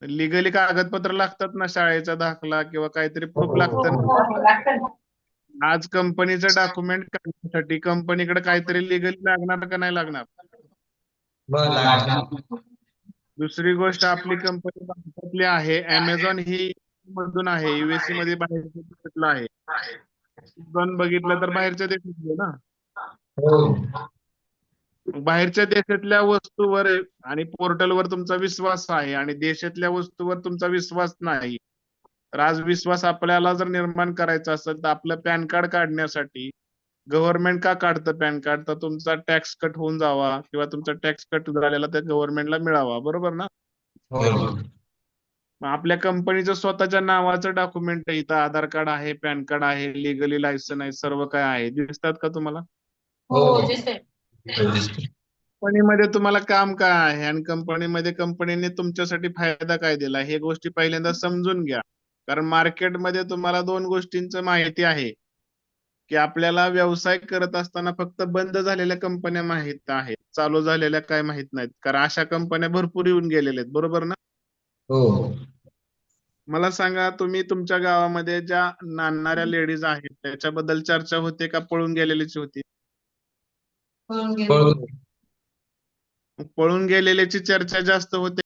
Legally कागदपत्र लागतात ना, शाळेचा दाखला किंवा काहीतरी प्रूफ लागतं ना. लागतं. आज कंपनीचं डॉक्युमेंट काढण्यासाठी कंपनीकडे काहीतरी लिगली लागणार का नाही लागणार? दुसरी गोष्ट, आपली कंपनी भारतातली आहे, अमेझॉन ही मधून आहे, युएसए मध्ये बाहेरच्या देशातलं आहे. पण बघितलं तर बाहेरच्या देशातलं ना. बाहेरच्या देशातल्या वस्तूवर आणि पोर्टलवर तुमचा विश्वास आहे आणि देशातल्या वस्तूवर तुमचा विश्वास नाही. तर आज विश्वास आपल्याला जर निर्माण करायचा असेल तर आपलं पॅन कार्ड काढण्यासाठी गव्हर्नमेंट का काढतं पॅन कार्ड? तर तुमचा टॅक्स कट होऊन जावा किंवा तुमचा टॅक्स कट झालेला त्या गव्हर्नमेंटला मिळावा, बरोबर ना? मग आपल्या कंपनीचं स्वतःच्या नावाचं डॉक्युमेंट आहे, इथं आधार कार्ड आहे, पॅन कार्ड आहे, लिगली लायसन आहे, सर्व काय आहे. दिसतात का तुम्हाला? हो दिसतंय. कंपनीमध्ये तुम्हाला काम काय आहे आणि कंपनीमध्ये कंपनीने तुमच्यासाठी फायदा काय दिला, हे गोष्टी पहिल्यांदा समजून घ्या. कारण मार्केटमध्ये तुम्हाला दोन गोष्टींचं माहिती आहे की आपल्याला व्यवसाय करत असताना फक्त बंद झालेल्या कंपन्या माहित आहेत, चालू झालेल्या काय माहित नाहीत. कारण अशा कंपन्या भरपूर येऊन गेलेल्या आहेत, बरोबर ना? मला सांगा, तुम्ही तुमच्या गावामध्ये ज्या नांदणाऱ्या लेडीज आहेत त्याच्याबद्दल चर्चा होते का पळून गेलेलीच होती? पळून गेले. पळून गेलेल्याची चर्चा जास्त होते